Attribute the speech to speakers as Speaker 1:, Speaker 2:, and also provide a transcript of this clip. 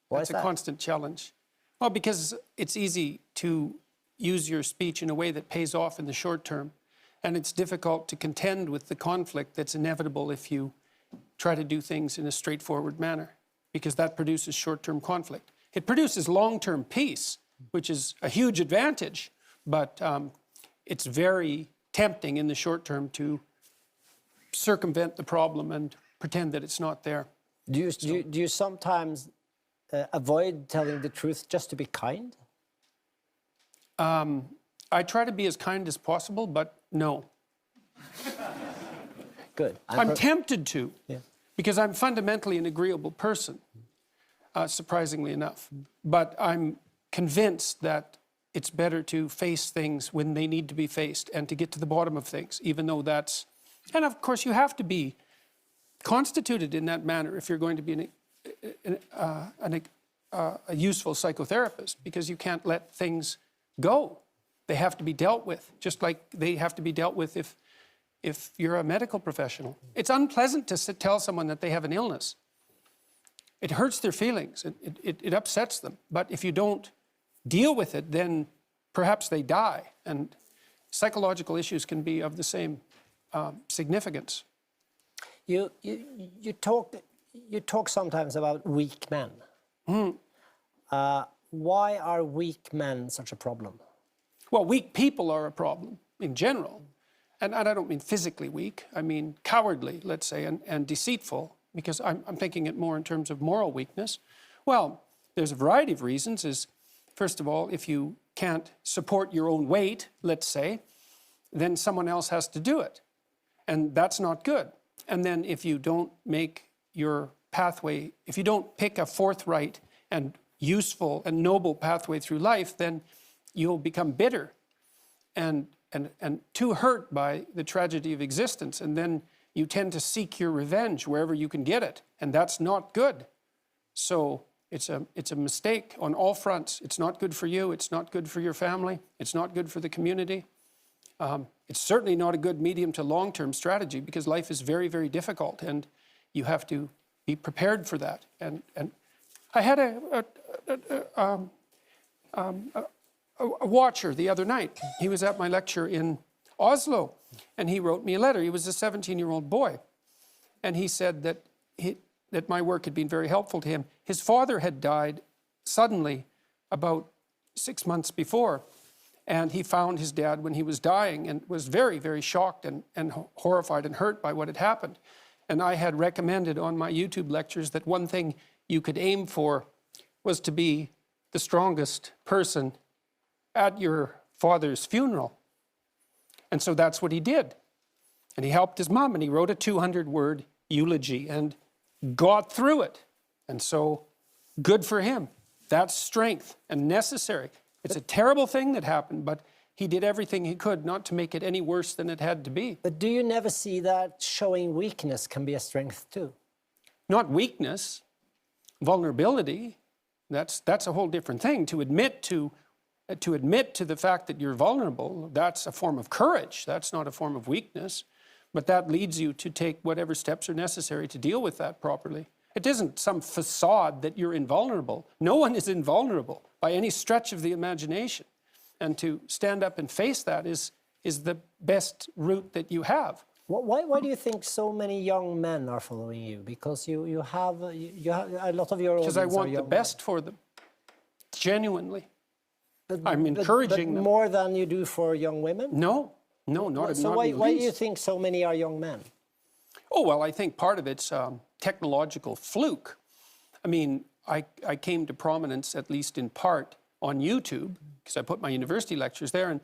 Speaker 1: Why
Speaker 2: That's
Speaker 1: is
Speaker 2: a
Speaker 1: that?
Speaker 2: constant challenge. Well, because it's easy to use your speech in a way that pays off in the short term. And it's difficult to contend with the conflict that's inevitable if you try to do things in a straightforward manner, because that produces short-term conflict. It produces long-term peace, which is a huge advantage, but it's very tempting in the short term to circumvent the problem and pretend that it's not there.
Speaker 1: Do you sometimes avoid telling the truth just to be kind?
Speaker 2: I try to be as kind as possible, but no.
Speaker 1: Good.
Speaker 2: I'm tempted to,
Speaker 1: Yeah.
Speaker 2: because I'm fundamentally an agreeable person, surprisingly enough. But I'm convinced that it's better to face things when they need to be faced and to get to the bottom of things, even though that's... And of course, you have to be constituted in that manner if you're going to be a useful psychotherapist, because you can't let things go. They have to be dealt with, just like they have to be dealt with if you're a medical professional. It's unpleasant to tell someone that they have an illness. It hurts their feelings, it upsets them. But if you don't deal with it, then perhaps they die. And psychological issues can be of the same significance.
Speaker 1: You talk sometimes about weak men. Why are weak men such a problem?
Speaker 2: Well, weak people are a problem in general. And I don't mean physically weak, I mean cowardly, let's say, and deceitful, because I'm thinking it more in terms of moral weakness. Well, there's a variety of reasons. First of all, if you can't support your own weight, let's say, then someone else has to do it. And that's not good. And then if you don't make your pathway, if you don't pick a forthright and useful and noble pathway through life, then you'll become bitter and too hurt by the tragedy of existence. And then you tend to seek your revenge wherever you can get it. And that's not good. So it's a mistake on all fronts. It's not good for you. It's not good for your family. It's not good for the community. It's certainly not a good medium to long-term strategy, because life is very, very difficult and you have to be prepared for that. And I had a watcher the other night. He was at my lecture in Oslo, and he wrote me a letter. He was a 17-year-old boy, and he said that my work had been very helpful to him. His father had died suddenly about 6 months before, and he found his dad when he was dying and was very, very shocked and horrified and hurt by what had happened. And I had recommended on my YouTube lectures that one thing you could aim for was to be the strongest person at your father's funeral. And so that's what he did. And he helped his mom, and he wrote a 200-word eulogy and got through it. And so good for him. That's strength and necessary. It's a terrible thing that happened, but he did everything he could not to make it any worse than it had to be.
Speaker 1: But do you never see that showing weakness can be a strength too?
Speaker 2: Not weakness, vulnerability. That's a whole different thing. To admit to the fact that you're vulnerable, that's a form of courage. That's not a form of weakness. But that leads you to take whatever steps are necessary to deal with that properly. It isn't some facade that you're invulnerable. No one is invulnerable by any stretch of the imagination. And to stand up and face that is the best route that you have.
Speaker 1: Why do you think so many young men are following you? Because you have a lot of your audience.
Speaker 2: Because I want the best for them, genuinely. I'm encouraging them.
Speaker 1: More than you do for young women?
Speaker 2: No, not in the least.
Speaker 1: So why do you think so many are young men?
Speaker 2: Oh, well, I think part of it's technological fluke. I mean, I came to prominence, at least in part, on YouTube, because I put my university lectures there, and